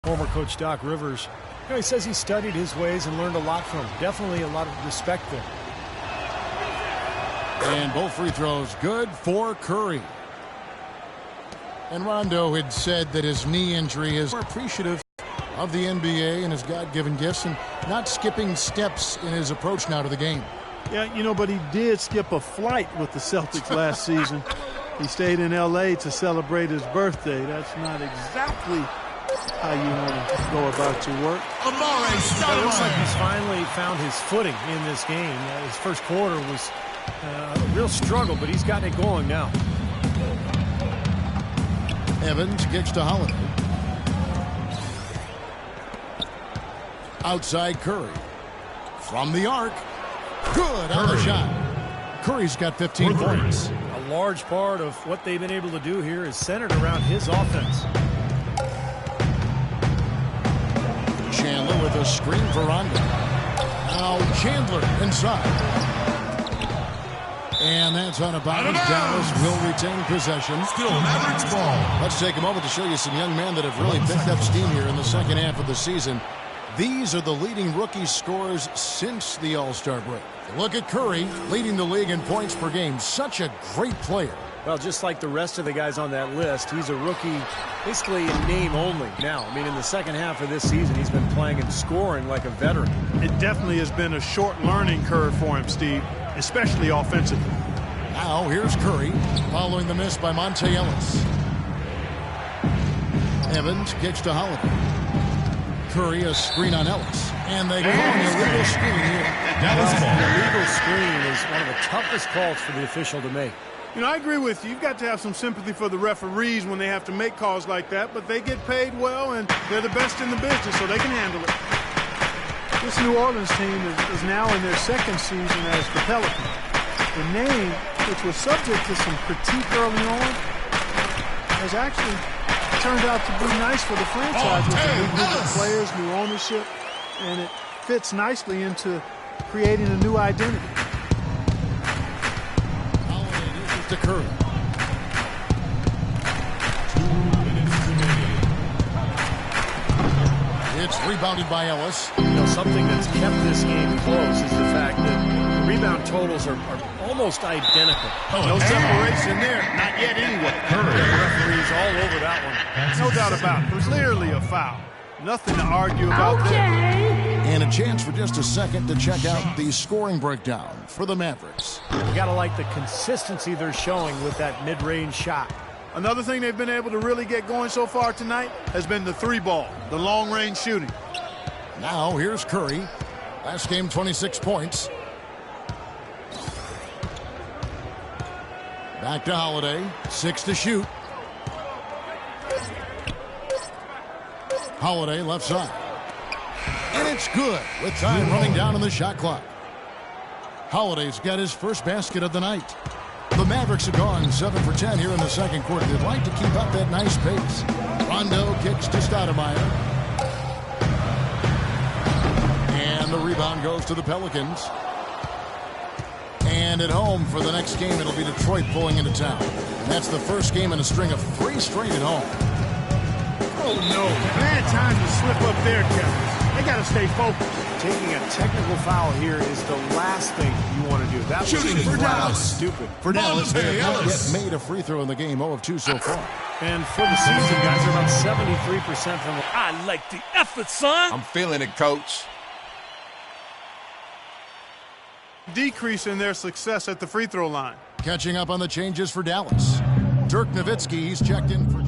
Former coach Doc Rivers, he says he studied his ways and learned a lot from him. Definitely a lot of respect there. And both free throws good for Curry. And Rondo had said that his knee injury is appreciative of the NBA and his God-given gifts and not skipping steps in his approach now to the game. Yeah, but he did skip a flight with the Celtics last season. He stayed in L.A. to celebrate his birthday. That's not exactly how you want to go about your work. It looks like he's finally found his footing in this game. His first quarter was a real struggle, but he's gotten it going now. Evans kicks to Holiday. Outside Curry. From the arc. Good on the shot. Curry's got 15 points. A large part of what they've been able to do here is centered around his offense. Chandler with a screen for Rondo. Now Chandler inside. And that's on a bounce. Dallas will retain possession. Still Mavericks ball. Let's take a moment to show you some young men that have really picked up steam here in the second half of the season. These are the leading rookie scorers since the All-Star break. Look at Curry leading the league in points per game. Such a great player. Well, just like the rest of the guys on that list, he's a rookie basically in name only now. In the second half of this season, he's been playing and scoring like a veteran. It definitely has been a short learning curve for him, Steve, especially offensively. Now here's Curry following the miss by Monte Ellis. Evans kicks to Holiday. Curry a screen on Ellis. And they call an illegal screen here. An illegal screen is one of the toughest calls for the official to make. I agree with you. You've got to have some sympathy for the referees when they have to make calls like that, but they get paid well, and they're the best in the business, so they can handle it. This New Orleans team is now in their second season as the Pelicans. The name, which was subject to some critique early on, has actually turned out to be nice for the franchise with a new group of players, new ownership, and it fits nicely into creating a new identity. To Curry. 2 minutes remaining. It's rebounded by Ellis. Something that's kept this game close is the fact that the rebound totals are almost identical. No separation there. Not yet anyway. Curry. The referees all over that one. No doubt about it. Clearly a foul. Nothing to argue about there. And a chance for just a second to check out the scoring breakdown for the Mavericks. You got to like the consistency they're showing with that mid-range shot. Another thing they've been able to really get going so far tonight has been the three ball, the long-range shooting. Now here's Curry. Last game, 26 points. Back to Holiday. 6 to shoot. Holiday left side. And it's good with time running down on the shot clock. Holiday's got his first basket of the night. The Mavericks have gone 7 for 10 here in the second quarter. They'd like to keep up that nice pace. Rondo kicks to Stoudemire. And the rebound goes to the Pelicans. And at home for the next game, it'll be Detroit pulling into town. And that's the first game in a string of 3 straight at home. Oh, no. Bad time to slip up there, Kevin. They got to stay focused. Taking a technical foul here is the last thing you want to do. That was Shooting just for flat out Dallas. stupid. For Dallas, Monte they have not Ellis. yet made a free throw in the game. 0 of 2 so far. And for the season, guys, they're about 73% from the... I like the effort, son. I'm feeling it, coach. Decrease in their success at the free throw line. Catching up on the changes for Dallas. Dirk Nowitzki, he's checked in for...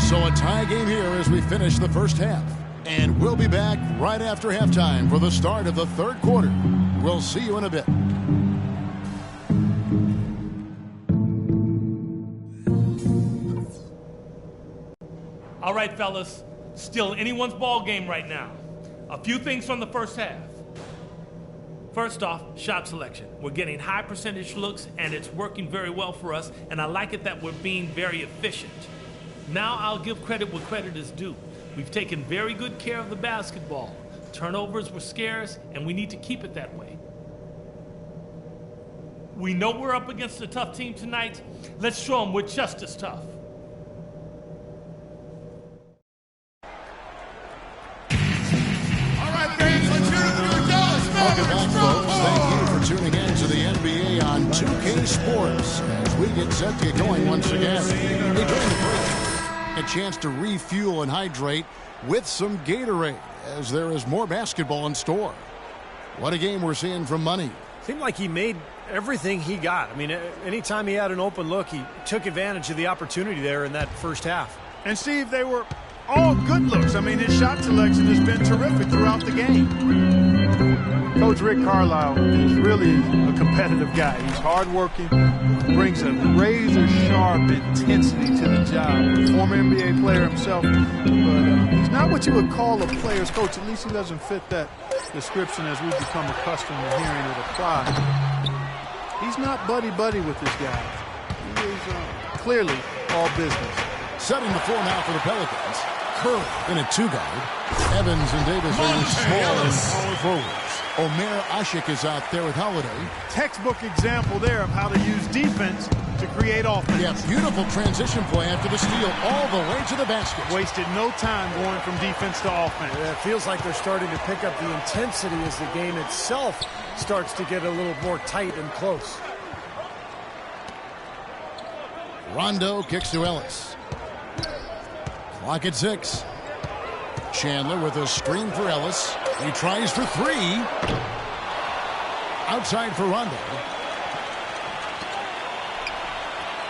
So a tie game here as we finish the first half. And we'll be back right after halftime for the start of the third quarter. We'll see you in a bit. All right, fellas. Still anyone's ball game right now. A few things from the first half. First off, shot selection. We're getting high percentage looks, and it's working very well for us, and I like it that we're being very efficient. Now I'll give credit where credit is due. We've taken very good care of the basketball. Turnovers were scarce, and we need to keep it that way. We know we're up against a tough team tonight. Let's show them we're just as tough. tuning in to the NBA on 2K Sports as we get set to get going once again. Hey, during the break, a chance to refuel and hydrate with some Gatorade as there is more basketball in store. What a game we're seeing from Money. Seemed like he made everything he got. I mean, anytime he had an open look, he took advantage of the opportunity there in that first half. And Steve, they were all good looks. I mean, his shot selection has been terrific throughout the game. Coach Rick Carlisle is really a competitive guy. He's hardworking, brings a razor-sharp intensity to the job. Former NBA player himself, but he's not what you would call a player's coach. At least he doesn't fit that description as we've become accustomed to hearing it apply. He's not buddy-buddy with his guys. He is clearly all business. Setting the floor now for the Pelicans. Curry in a two-guard. Evans and Davis are in small and power forwards. Omer Ashik is out there with Holiday. Textbook example there of how to use defense to create offense. Yeah, beautiful transition play after the steal all the way to the basket. Wasted no time going from defense to offense. Yeah, it feels like they're starting to pick up the intensity as the game itself starts to get a little more tight and close. Rondo kicks to Ellis. Clock at 6. Chandler with a screen for Ellis. He tries for three. Outside for Rondo.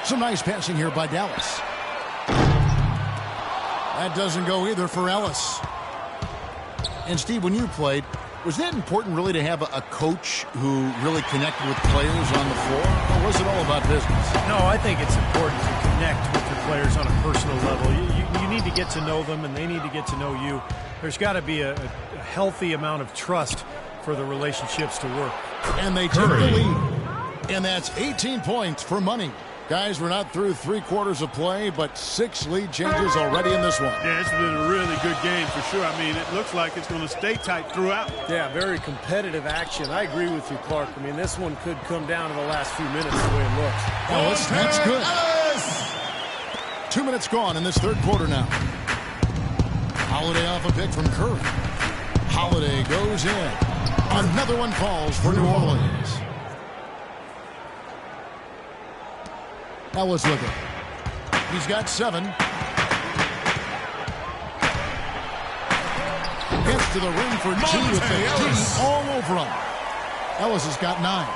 Some nice passing here by Dallas. That doesn't go either for Ellis. And Steve, when you played, was that important really to have a coach who really connected with players on the floor? Or was it all about business? No, I think it's important to connect with your players on a personal level. You need to get to know them, and they need to get to know you. There's got to be a healthy amount of trust for the relationships to work. And they take the lead. And that's 18 points for Money. Guys, we're not through 3 quarters of play, but 6 lead changes already in this one. Yeah, it's been a really good game for sure. I mean, it looks like it's going to stay tight throughout. Yeah, very competitive action. I agree with you, Clark. I mean, this one could come down to the last few minutes the way it looks. Ellis, that's good. 2 minutes gone in this third quarter now. Holiday off a pick from Curry. Holiday goes in. Another one falls for New Orleans. Ellis with it. He's got 7. Gets to the rim for 2 with the D all over him. Ellis has got 9.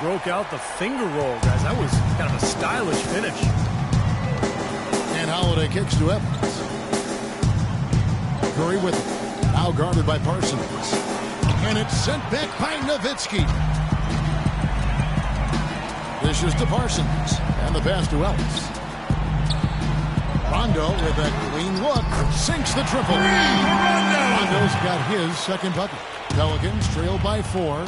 Broke out the finger roll, guys. That was kind of a stylish finish. And Holiday kicks to Evans. Curry with it. Now guarded by Parsons. And it's sent back by Nowitzki. This is to Parsons. And the pass to Ellis. Rondo with a clean look. Sinks the triple. Rondo's got his second bucket. Pelicans trail by 4.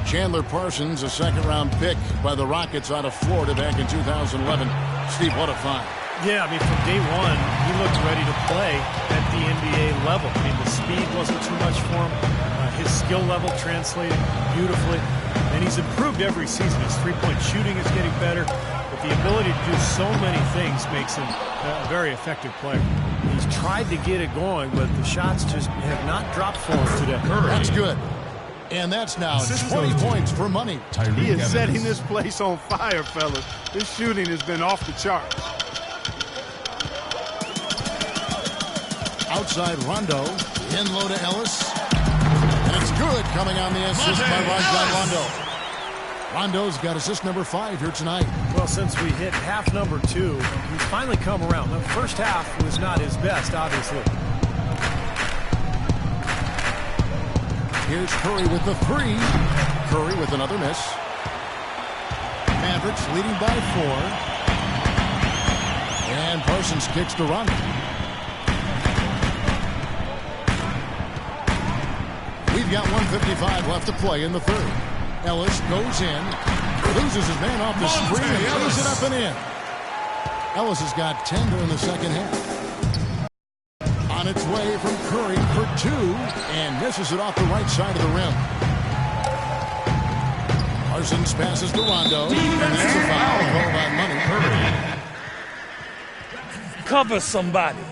Chandler Parsons, a second-round pick by the Rockets out of Florida back in 2011. Steve, what a find. Yeah, I mean, from day one, he looked ready to play at the NBA level. I mean, the speed wasn't too much for him. His skill level translated beautifully. And he's improved every season. His three-point shooting is getting better. But the ability to do so many things makes him a very effective player. He's tried to get it going, but the shots just have not dropped for him today. That's good. And that's now 20 points for Money. He is setting this place on fire, fellas. This shooting has been off the charts. Outside Rondo. In low to Ellis. And it's good coming on the assist by Rajon Rondo. Rondo's got assist number 5 here tonight. Well, since we hit half number 2, he's finally come around. The first half was not his best, obviously. Here's Curry with the 3. Curry with another miss. Mavericks leading by 4. And Parsons kicks to Rondo. We've got 1:55 left to play in the third. Ellis goes in, loses his man off the screen, and lays it up and in. Ellis has got 10 during the second half. On its way from Curry for 2, and misses it off the right side of the rim. Parsons passes to Rondo, and that's a foul called on Money. Cover somebody.